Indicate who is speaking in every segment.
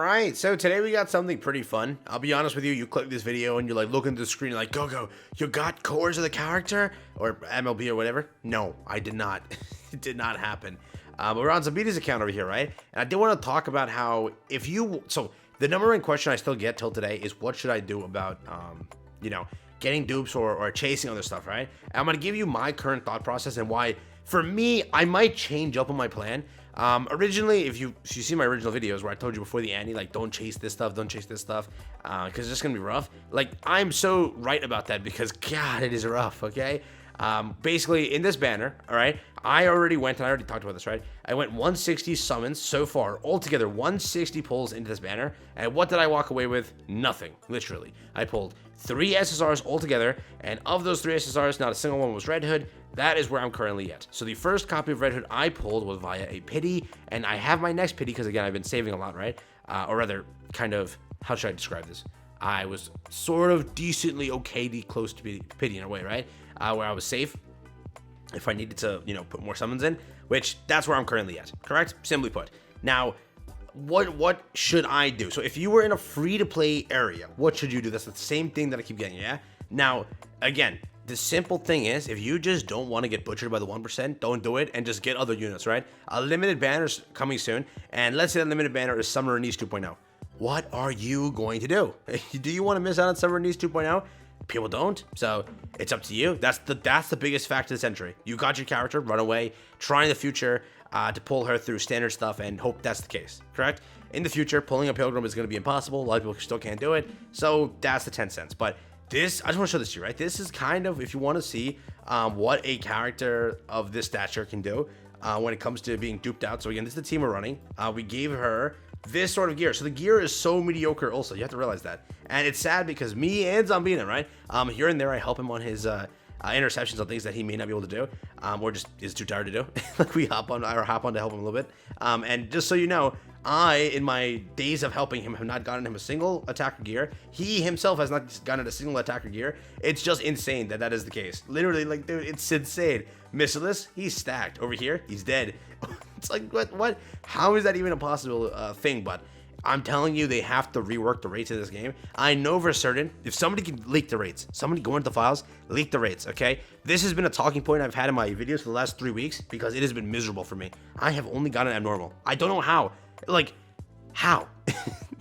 Speaker 1: Alright, so today we got something pretty fun. I'll be honest with you, you click this video and you're like looking at the screen like, go, you got cores of the character? Or MLB or whatever? No, I did not. It did not happen. But we're on Zabita's account over here, right? And I did want to talk about how so the number one question I still get till today is what should I do about, getting dupes or chasing other stuff, right? And I'm going to give you my current thought process and why, for me, I might change up on my plan. Originally, if you see my original videos where I told you before the Annie, like, don't chase this stuff, because it's just gonna be rough. Like, I'm so right about that because, God, it is rough, okay? Basically, in this banner, all right, I already talked about this, right? I went 160 summons so far, altogether 160 pulls into this banner, and what did I walk away with? Nothing, literally. I pulled 3 SSRs altogether, and of those 3 SSRs, not a single one was Red Hood. That is where I'm currently at. So the first copy of Red Hood I pulled was via a pity, and I have my next pity because, again, I've been saving a lot, right? Or rather, kind of, how should I describe this? I was sort of decently close to pity in a way, right? Where I was safe if I needed to, put more summons in, which that's where I'm currently at, correct? Simply put. Now, what should I do? So if you were in a free-to-play area, what should you do? That's the same thing that I keep getting, yeah? Now, again, the simple thing is, if you just don't want to get butchered by the 1%, don't do it and just get other units, right? A limited banner's coming soon, and let's say that limited banner is Summer Nice 2.0. What are you going to do? Do you want to miss out on Summer Nice 2.0? People don't, so it's up to you. That's the biggest factor this entry. You got your character, run away, try in the future to pull her through standard stuff and hope that's the case, correct? In the future, pulling a Pilgrim is going to be impossible. A lot of people still can't do it, so that's the 10 cents. But this, I just want to show this to you, right? This is kind of, if you want to see what a character of this stature can do when it comes to being duped out. So again, this is the team we're running. We gave her this sort of gear. So the gear is so mediocre also. You have to realize that. And it's sad because me and Zombina, right? Here and there, I help him on his interceptions on things that he may not be able to do, or just is too tired to do. Like we hop on to help him a little bit. And just so you know, I, in my days of helping him, have not gotten him a single attacker gear. He himself has not gotten a single attacker gear. It's just insane that is the case. Literally, like, dude, it's insane. Missilus, he's stacked. Over here, he's dead. It's like, what? How is that even a possible thing? But I'm telling you, they have to rework the rates of this game. I know for certain, if somebody can leak the rates, somebody go into the files, leak the rates, okay? This has been a talking point I've had in my videos for the last 3 weeks because it has been miserable for me. I have only gotten abnormal. I don't know how. Like, how?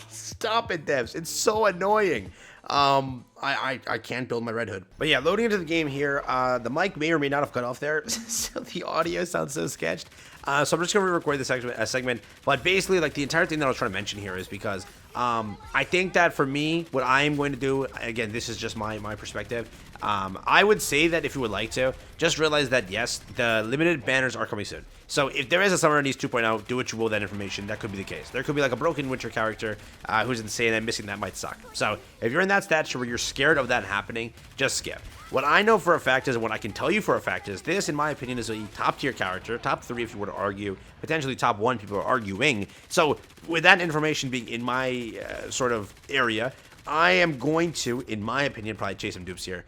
Speaker 1: Stop it, devs. It's so annoying. I can't build my Red Hood. But yeah, loading into the game here, the mic may or may not have cut off there, so the audio sounds so sketched. So I'm just going to re-record this segment, but basically, like, the entire thing that I was trying to mention here is because I think that for me, what I'm going to do, again, this is just my perspective, I would say that if you would like to, just realize that, yes, the limited banners are coming soon. So if there is a Summer Nice 2.0, do what you will with that information. That could be the case. There could be like a broken winter character who's insane and missing that might suck. So if you're in that stature where you're scared of that happening, just skip. What I know for a fact is, and what I can tell you for a fact is, this, in my opinion, is a top tier character, top 3 if you were to argue, potentially top 1 people are arguing. So with that information being in my sort of area, I am going to, in my opinion, probably chase some dupes here.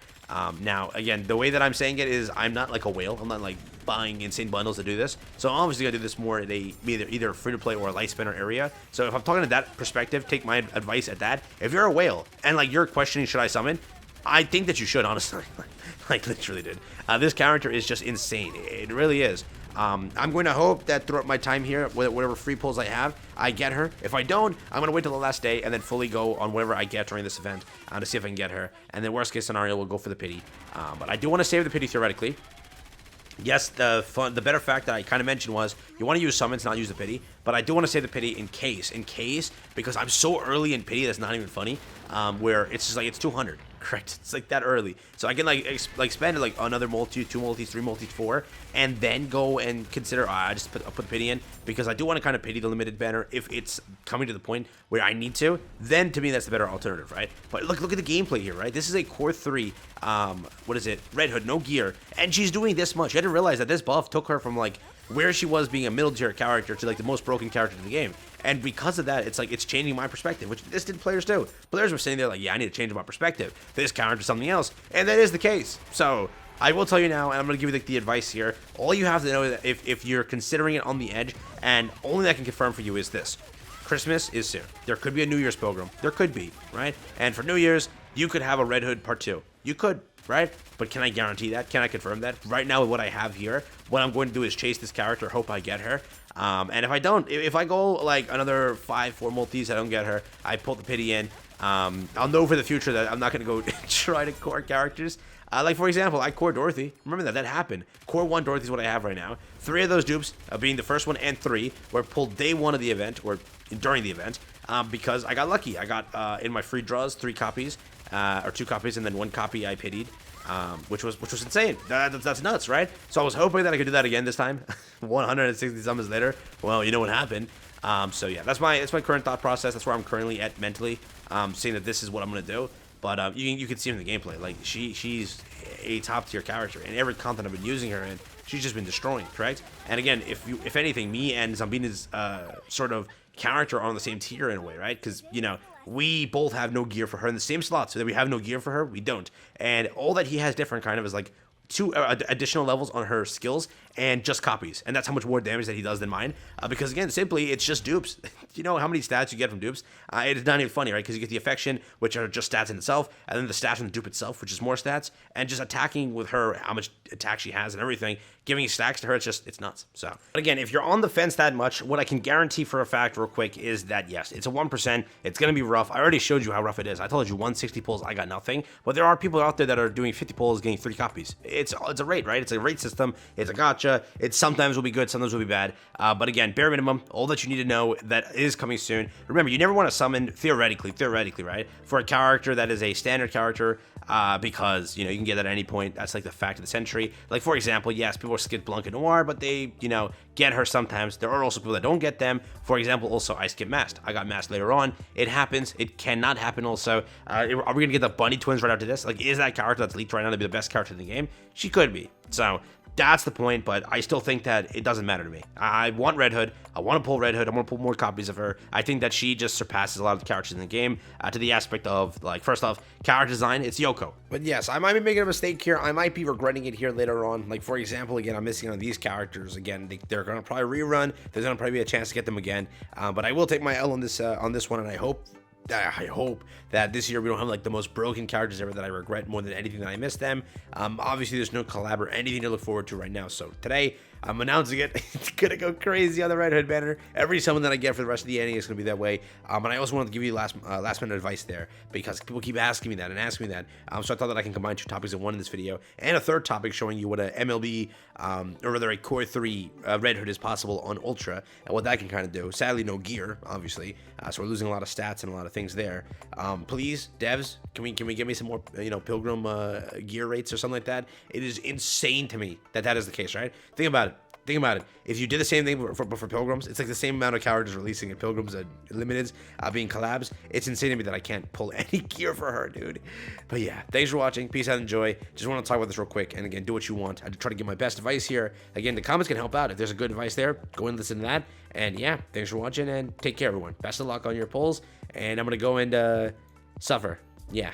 Speaker 1: Now, again, the way that I'm saying it is I'm not like a whale. I'm not like buying insane bundles to do this. So I'm obviously going to do this more at either free-to-play or a light spinner area. So if I'm talking to that perspective, take my advice at that. If you're a whale and like you're questioning should I summon, I think that you should, honestly. Like, literally, dude. This character is just insane. It really is. I'm going to hope that throughout my time here, whatever free pulls I have, I get her. If I don't, I'm going to wait till the last day and then fully go on whatever I get during this event to see if I can get her. And then worst case scenario, we'll go for the pity. But I do want to save the pity theoretically. Yes, the better fact that I kind of mentioned was you want to use summons, not use the pity. But I do want to save the pity in case, because I'm so early in pity that's not even funny. Where it's just like it's 200. Correct. It's like that early, so I can like spend like another multi, 2 multis, 3 multis, 4, and then go and consider. I just put the pity in because I do want to kind of pity the limited banner if it's coming to the point where I need to. Then to me that's the better alternative, right? But look at the gameplay here, right? This is a core 3. What is it? Red Hood, no gear, and she's doing this much. You had to realize that this buff took her from like where she was being a middle tier character to like the most broken character in the game. And because of that, it's like it's changing my perspective, which this did players do. Players were sitting there like, yeah, I need to change my perspective. This character is something else. And that is the case. So I will tell you now, and I'm going to give you the advice here. All you have to know is that if you're considering it on the edge, and only that I can confirm for you is this. Christmas is soon. There could be a New Year's Pilgrim. There could be, right? And for New Year's, you could have a Red Hood Part 2. You could, right? But can I guarantee that? Can I confirm that? Right now, with what I have here, what I'm going to do is chase this character, hope I get her. And if I don't, if I go like another 4 multis, I don't get her, I pull the pity in, I'll know for the future that I'm not going to go try to core characters. Like, for example, I core Dorothy. Remember that happened. Core 1 Dorothy is what I have right now. 3 of those dupes, being the first one and 3, were pulled day 1 of the event, or during the event, because I got lucky. I got, in my free draws, 3 copies, or 2 copies, and then 1 copy I pitied, which was insane. That's nuts, right? So I was hoping that I could do that again this time. 160 summons later. Well, you know what happened. So yeah, that's my current thought process. That's where I'm currently at mentally, saying that this is what I'm going to do. But you can see in the gameplay, like she's a top tier character, and every content I've been using her in, she's just been destroying, correct? And again, if anything, me and Zambina's sort of character are on the same tier in a way, right? Because you know we both have no gear for her in the same slot, so that we have no gear for her, we don't. And all that he has different kind of is like 2 additional levels on her skills and just copies, and that's how much more damage that he does than mine, because again, simply, it's just dupes. You know how many stats you get from dupes? It's not even funny, right? Because you get the affection, which are just stats in itself, and then the stats from the dupe itself, which is more stats, and just attacking with her, how much attack she has and everything, giving stacks to her, it's nuts. So, but again, if you're on the fence that much, what I can guarantee for a fact real quick is that yes, it's a 1%, it's going to be rough. I already showed you how rough it is. I told you 160 pulls, I got nothing, but there are people out there that are doing 50 pulls, getting 3 copies. It's a rate, right? It's a rate system, it's a gotcha, it sometimes will be good, sometimes will be bad, but again, bare minimum, all that you need to know that is coming soon. Remember, you never want to summon, theoretically, right, for a character that is a standard character, because, you know, you can get that at any point. That's like the fact of the century. Like, for example, yes, people skip Blanca Noir, but they, you know, get her sometimes. There are also people that don't get them. For example, also, I skip Masked. I got Masked later on. It happens. It cannot happen also. Are we going to get the Bunny Twins right after this? Like, is that character that's leaked right now to be the best character in the game? She could be. So, that's the point, but I still think that it doesn't matter to me. I want Red Hood. I want to pull Red Hood. I want to pull more copies of her. I think that she just surpasses a lot of the characters in the game, to the aspect of, like, first off, character design, it's Yoko. But yes, I might be making a mistake here. I might be regretting it here later on. Like, for example, again, I'm missing on these characters. Again, they're going to probably rerun. There's going to probably be a chance to get them again. But I will take my L on this one, and I hope that this year we don't have like the most broken characters ever that I regret more than anything that I miss them. Obviously there's no collab or anything to look forward to right now. So today I'm announcing it. It's gonna go crazy on the Red Hood banner. Every summon that I get for the rest of the NE is gonna be that way. And I also wanted to give you last minute advice there, because people keep asking me that. So I thought that I can combine 2 topics in one in this video, and a third topic showing you what a MLB or rather a Core 3 Red Hood is possible on Ultra, and what that can kind of do. Sadly, no gear, obviously, so we're losing a lot of stats and a lot of things there. Please, devs, can we give me some more, you know, Pilgrim gear rates or something like that? It is insane to me that is the case, right? Think about it. If you did the same thing for Pilgrims, it's like the same amount of characters releasing in Pilgrims and Limiteds being collabs. It's insane to me that I can't pull any gear for her, dude. But yeah, thanks for watching. Peace out, enjoy. Just want to talk about this real quick. And again, do what you want. I try to give my best advice here. Again, the comments can help out. If there's a good advice there, go and listen to that. And yeah, thanks for watching, and take care, everyone. Best of luck on your pulls. And I'm going to go and suffer. Yeah.